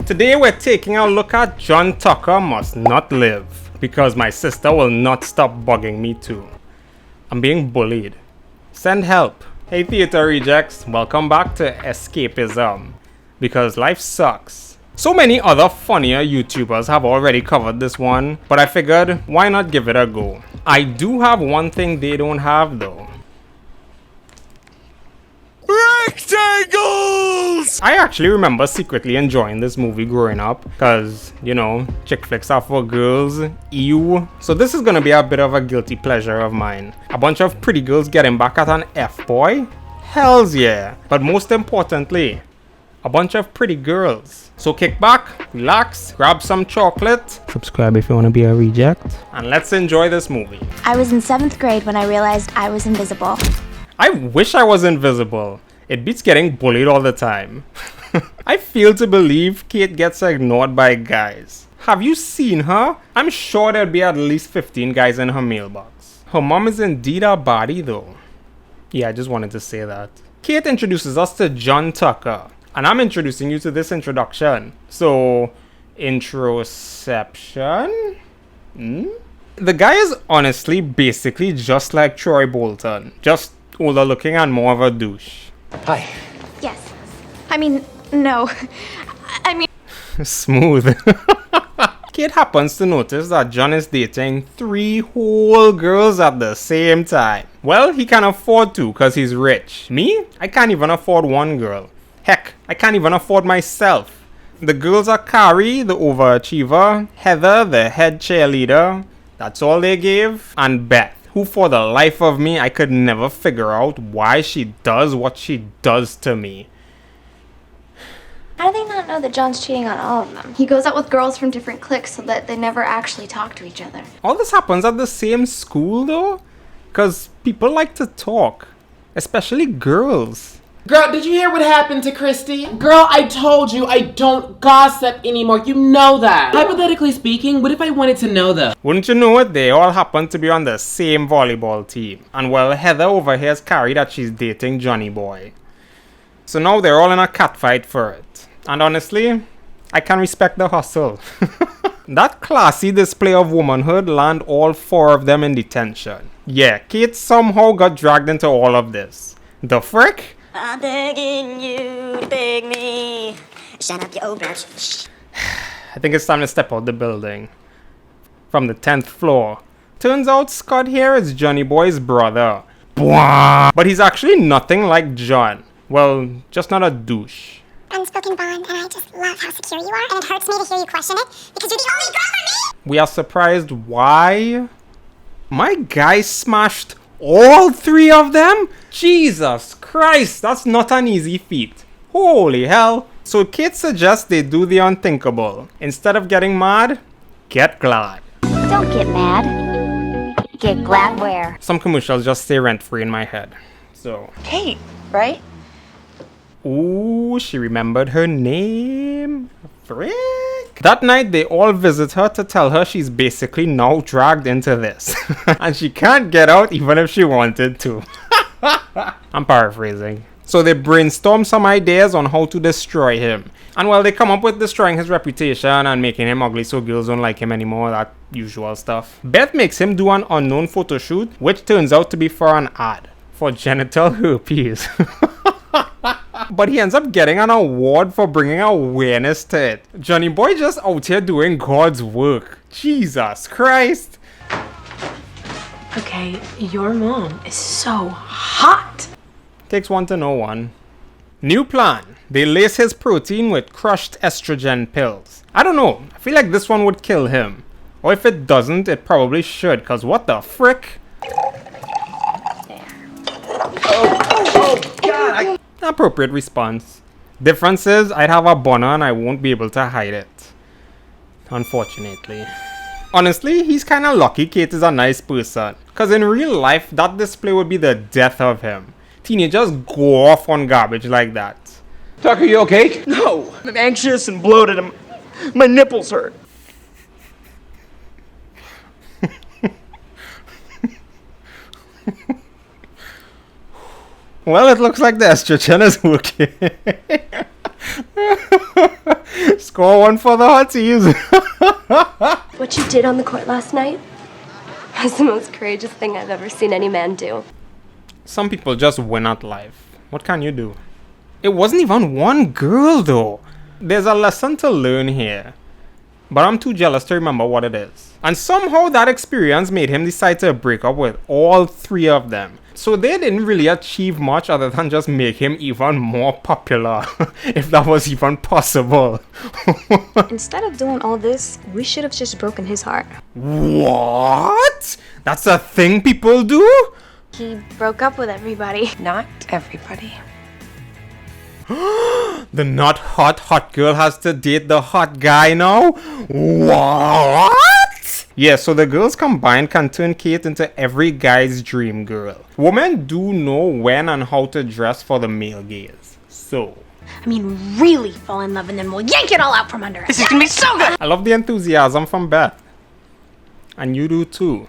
Today we're taking a look at John Tucker Must Not Live, because my sister will not stop bugging me too. I'm being bullied. Send help. Hey theater rejects, welcome back to Escapism, because life sucks. So many other funnier YouTubers have already covered this one, but I figured why not give it a go. I do have one thing they don't have though. Rectangles! I actually remember secretly enjoying this movie growing up, cause, you know, chick flicks are for girls, ew. So this is gonna be a bit of a guilty pleasure of mine. A bunch of pretty girls getting back at an F-boy? Hells yeah! But most importantly, a bunch of pretty girls. So kick back, relax, grab some chocolate, subscribe if you wanna be a reject, and let's enjoy this movie. I was in 7th grade when I realized I was invisible. I wish I was invisible. It beats getting bullied all the time. I fail to believe Kate gets ignored by guys. Have you seen her? I'm sure there'd be at least 15 guys in her mailbox. Her mom is indeed a baddie though. Yeah, I just wanted to say that. Kate introduces us to John Tucker, and I'm introducing you to this introduction. So, introception? The guy is honestly basically just like Troy Bolton, just older looking and more of a douche. Hi. Yes. I mean, no. I mean... Smooth. Kate happens to notice that John is dating 3 whole girls at the same time. Well, he can afford to because he's rich. Me? I can't even afford 1 girl. Heck, I can't even afford myself. The girls are Carrie, the overachiever, Heather, the head cheerleader. That's all they gave. And Beth, who for the life of me, I could never figure out why she does what she does to me. How do they not know that John's cheating on all of them? He goes out with girls from different cliques so that they never actually talk to each other. All this happens at the same school though? Because people like to talk. Especially girls. Girl, did you hear what happened to Christy? Girl, I told you I don't gossip anymore. You know that. Hypothetically speaking, what if I wanted to know though? Wouldn't you know it? They all happen to be on the same volleyball team. And well, Heather over here is Carrie that she's dating Johnny Boy. So now they're all in a catfight for it. And honestly, I can respect the hustle. That classy display of womanhood land all 4 of them in detention. Yeah, Kate somehow got dragged into all of this. The frick? I'm begging you to beg me. Shut up, you old bitch. I think it's time to step out the building. From the 10th floor. Turns out Scott here is Johnny Boy's brother. But he's actually nothing like John. Well, just not a douche. Unspoken bond, and I just love how secure you are, and it hurts me to hear you question it, because you're the only girl for me! We are surprised why? My guy smashed all 3 of them? Jesus Christ, that's not an easy feat. Holy hell. So Kate suggests they do the unthinkable. Instead of getting mad, get glad. Don't get mad. Get glad where? Some commercials just stay rent-free in my head. So... Kate, right? Ooh, she remembered her name. Frick. That night, they all visit her to tell her she's basically now dragged into this. And she can't get out even if she wanted to. I'm paraphrasing. So they brainstorm some ideas on how to destroy him. And well, they come up with destroying his reputation and making him ugly so girls don't like him anymore, that usual stuff. Beth makes him do an unknown photo shoot, which turns out to be for an ad. For genital herpes. But he ends up getting an award for bringing awareness to it. Johnny Boy just out here doing God's work. Jesus Christ. Okay, your mom is so hot. Takes one to know one. New plan. They lace his protein with crushed estrogen pills. I don't know. I feel like this one would kill him. Or if it doesn't, it probably should. Cause what the frick? Oh God! Appropriate response. Difference is, I'd have a boner and I won't be able to hide it. Unfortunately. Honestly, he's kinda lucky Kate is a nice person. Cause in real life, that display would be the death of him. Teenagers go off on garbage like that. Tucker, you okay? No, I'm anxious and bloated. My nipples hurt. Well, it looks like the estrogen is working. Score one for the hotties. What you did on the court last night was the most courageous thing I've ever seen any man do. Some people just win at life. What can you do? It wasn't even one girl though. There's a lesson to learn here, but I'm too jealous to remember what it is. And somehow that experience made him decide to break up with all three of them. So they didn't really achieve much other than just make him even more popular, if that was even possible. Instead of doing all this, we should have just broken his heart. What? That's a thing people do? He broke up with everybody. Not everybody. The not hot girl has to date the hot guy now? What? Yeah, so the girls combined can turn Kate into every guy's dream girl. Women do know when and how to dress for the male gaze. So, I mean, really fall in love and then we'll yank it all out from under us. This is gonna be so good! I love the enthusiasm from Beth. And you do too.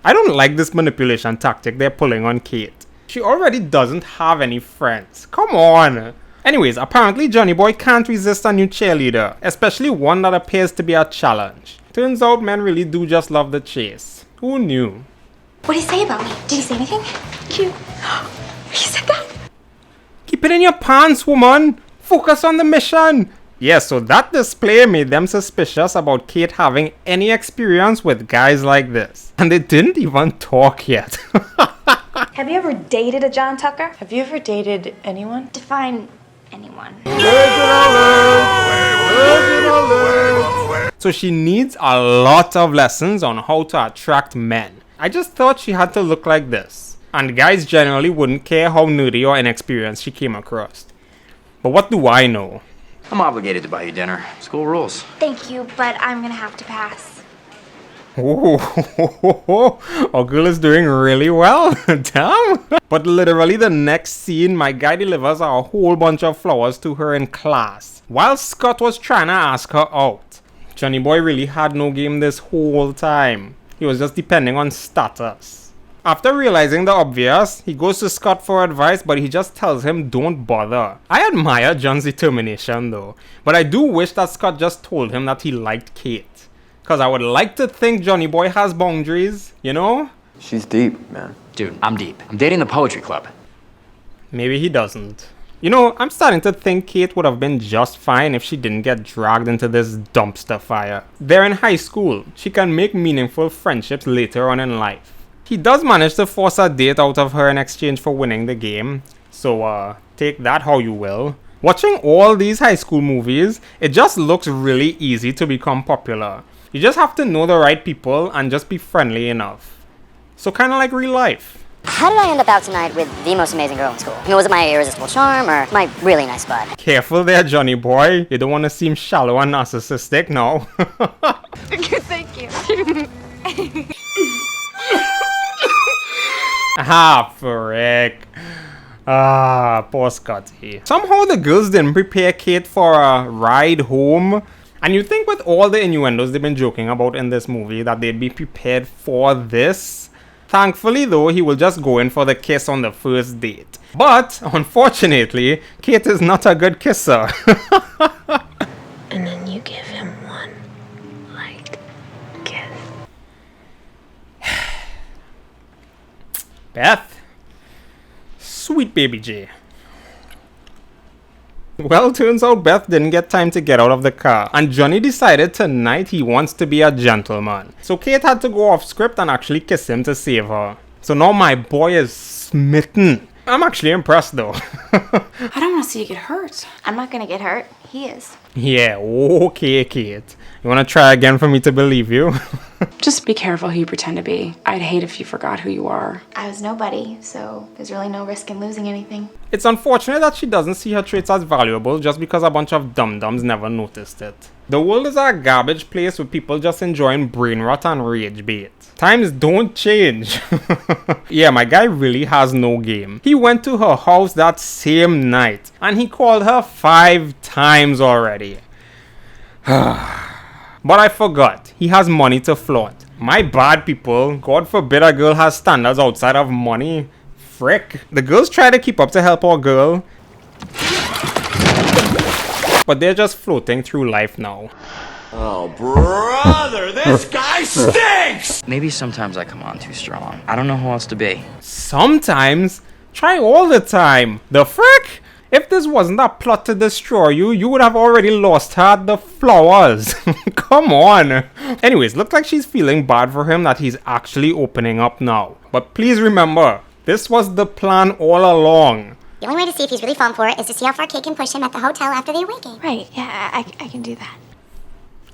I don't like this manipulation tactic they're pulling on Kate. She already doesn't have any friends. Come on. Anyways, apparently Johnny Boy can't resist a new cheerleader, especially one that appears to be a challenge. Turns out men really do just love the chase. Who knew? What did he say about me? Did he say anything? Cute. He said that? Keep it in your pants, woman. Focus on the mission. Yeah, so that display made them suspicious about Kate having any experience with guys like this. And they didn't even talk yet. Have you ever dated a John Tucker? Have you ever dated anyone? Define anyone. So she needs a lot of lessons on how to attract men. I just thought she had to look like this. And guys generally wouldn't care how nerdy or inexperienced she came across. But what do I know? I'm obligated to buy you dinner. School rules. Thank you, but I'm gonna have to pass. Oh, our girl is doing really well. Damn. But literally the next scene, my guy delivers a whole bunch of flowers to her in class, while Scott was trying to ask her out. Johnny Boy really had no game this whole time. He was just depending on status. After realizing the obvious, he goes to Scott for advice, but he just tells him don't bother. I admire John's determination though, but I do wish that Scott just told him that he liked Kate. Cause I would like to think Johnny Boy has boundaries, you know? She's deep, man. Dude, I'm deep. I'm dating the poetry club. Maybe he doesn't. You know, I'm starting to think Kate would have been just fine if she didn't get dragged into this dumpster fire. They're in high school. She can make meaningful friendships later on in life. He does manage to force a date out of her in exchange for winning the game. So, take that how you will. Watching all these high school movies, it just looks really easy to become popular. You just have to know the right people and just be friendly enough. So kinda like real life. How did I end up out tonight with the most amazing girl in school? Was it my irresistible charm or my really nice bud? Careful there, Johnny Boy. You don't want to seem shallow and narcissistic now. Thank you. Ah, frick. Ah, poor Scotty. Somehow the girls didn't prepare Kate for a ride home. And you think with all the innuendos they've been joking about in this movie that they'd be prepared for this? Thankfully though, he will just go in for the kiss on the first date. But, unfortunately, Kate is not a good kisser. And then you give him one light kiss. Beth. Sweet baby J. Well, turns out Beth didn't get time to get out of the car, and Johnny decided tonight he wants to be a gentleman. So Kate had to go off script and actually kiss him to save her. So now my boy is smitten. I'm actually impressed though. I don't want to see you get hurt. I'm not gonna get hurt. He is. Yeah, okay, Kate. You wanna try again for me to believe you? Just be careful who you pretend to be. I'd hate if you forgot who you are. I was nobody, so there's really no risk in losing anything. It's unfortunate that she doesn't see her traits as valuable just because a bunch of dum-dums never noticed it. The world is a garbage place with people just enjoying brain rot and rage bait. Times don't change. Yeah, my guy really has no game. He went to her house that same night and he called her 5 times already. But I forgot, he has money to flaunt. My bad, people. God forbid a girl has standards outside of money. Frick. The girls try to keep up to help our girl. But they're just floating through life now. Oh, brother, this guy stinks! Maybe sometimes I come on too strong. I don't know who else to be. Sometimes? Try all the time. The frick? If this wasn't a plot to destroy you, you would have already lost her at the flowers. Come on. Anyways, looks like she's feeling bad for him that he's actually opening up now. But please remember, this was the plan all along. The only way to see if he's really falling for it is to see how far Kate can push him at the hotel after the away game. Right, yeah, I can do that.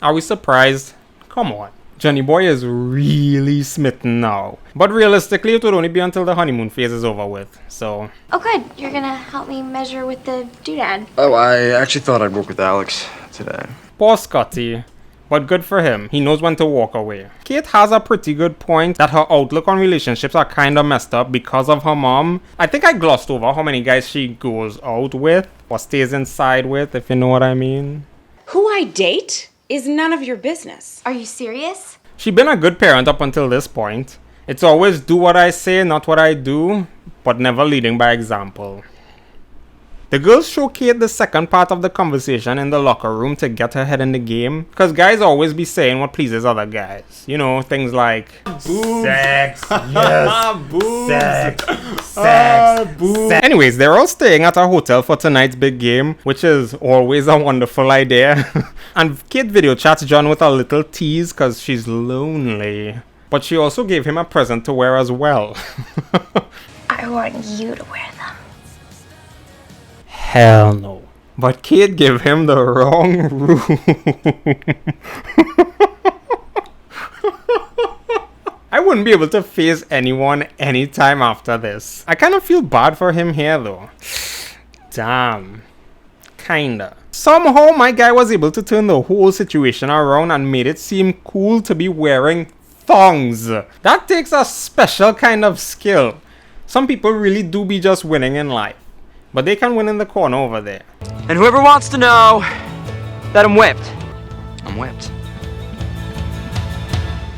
Are we surprised? Come on. Johnny Boy is really smitten now. But realistically, it would only be until the honeymoon phase is over with, so... Oh good, you're gonna help me measure with the doodad. Oh, I actually thought I'd work with Alex today. Poor Scotty. But good for him, he knows when to walk away. Kate has a pretty good point that her outlook on relationships are kinda messed up because of her mom. I think I glossed over how many guys she goes out with, or stays inside with, if you know what I mean. Who I date is none of your business. Are you serious? She been a good parent up until this point. It's always do what I say, not what I do, but never leading by example. The girls show Kate the second part of the conversation in the locker room to get her head in the game. Because guys always be saying what pleases other guys. You know, things like boobs. Sex, yes, boobs. Sex, boobs. Anyways, they're all staying at a hotel for tonight's big game, which is always a wonderful idea. And Kate video chats John with a little tease because she's lonely. But she also gave him a present to wear as well. I want you to wear them. Hell no. But Kate gave him the wrong room. I wouldn't be able to face anyone anytime after this. I kind of feel bad for him here though. Damn. Kinda. Somehow my guy was able to turn the whole situation around and made it seem cool to be wearing thongs. That takes a special kind of skill. Some people really do be just winning in life. But they can win in the corner over there. And whoever wants to know that I'm whipped. I'm whipped.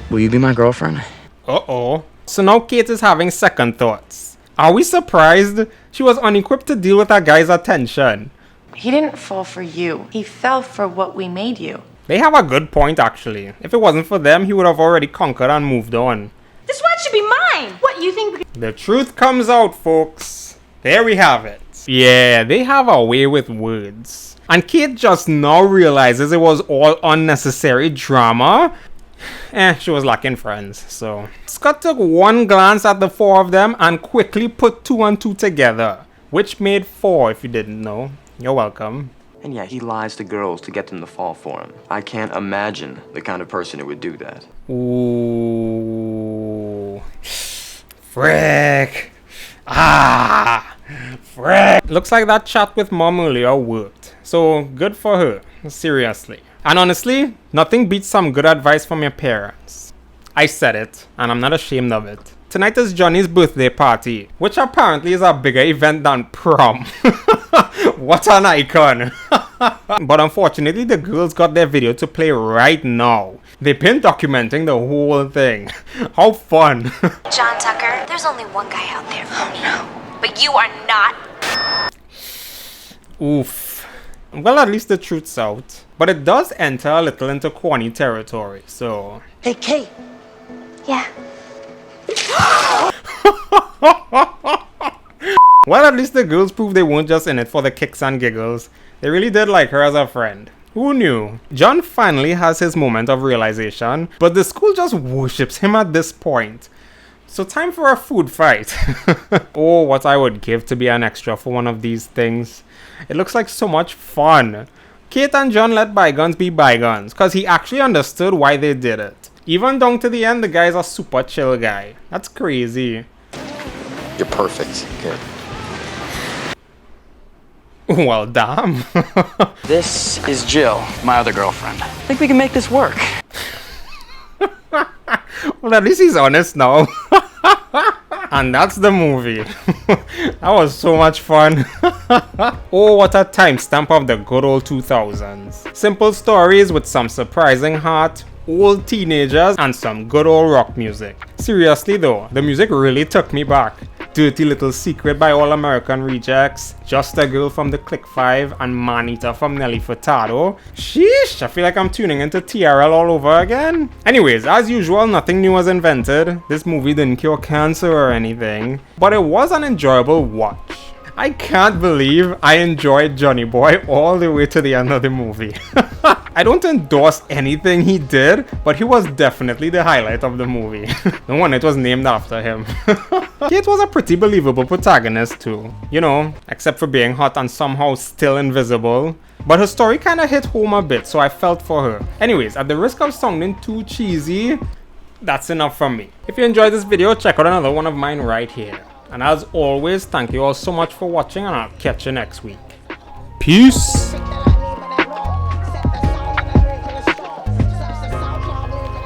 Will you be my girlfriend? Uh-oh. So now Kate is having second thoughts. Are we surprised? She was unequipped to deal with a guy's attention. He didn't fall for you. He fell for what we made you. They have a good point actually. If it wasn't for them, he would have already conquered and moved on. This watch should be mine! What, you think? The truth comes out, folks. There we have it. Yeah, they have a way with words. And Kate just now realizes it was all unnecessary drama. She was lacking friends, so. Scott took one glance at the four of them and quickly put 2 and 2 together. Which made 4 if you didn't know. You're welcome. And yeah, he lies to girls to get them to fall for him. I can't imagine the kind of person who would do that. Ooh. Frick. Ah. Frick. Looks like that chat with mom earlier worked. So good for her. Seriously. And honestly, nothing beats some good advice from your parents. I said it, and I'm not ashamed of it. Tonight is Johnny's birthday party, which apparently is a bigger event than prom. What an icon. But unfortunately, the girls got their video to play right now. They've been documenting the whole thing. How fun. John Tucker, there's only one guy out there for me. But you are not. Oof. Well, at least the truth's out. But it does enter a little into corny territory, so... Hey, Kate. Yeah. Well, at least the girls proved they weren't just in it for the kicks and giggles. They really did like her as a friend. Who knew? John finally has his moment of realization, but the school just worships him at this point. So time for a food fight. Oh, what I would give to be an extra for one of these things. It looks like so much fun. Kate and John let bygones be bygones, because he actually understood why they did it. Even down to the end, the guy's a super chill guy. That's crazy. You're perfect. Good. Well, damn. This is Jill, my other girlfriend. I think we can make this work. Well, at least he's honest now. And that's the movie. That was so much fun. Oh, what a timestamp of the good old 2000s. Simple stories with some surprising heart, old teenagers, and some good old rock music. Seriously though, the music really took me back. Dirty Little Secret by All American Rejects, Just a Girl from the Click 5, and Manita from Nelly Furtado. Sheesh, I feel like I'm tuning into TRL all over again. Anyways, as usual, nothing new was invented. This movie didn't cure cancer or anything, but it was an enjoyable watch. I can't believe I enjoyed Johnny Boy all the way to the end of the movie. I don't endorse anything he did, but he was definitely the highlight of the movie. No wonder it was named after him. Kate was a pretty believable protagonist too, you know, except for being hot and somehow still invisible. But her story kinda hit home a bit, so I felt for her. Anyways, at the risk of sounding too cheesy, that's enough from me. If you enjoyed this video, check out another one of mine right here. And as always, thank you all so much for watching, and I'll catch you next week. Peace!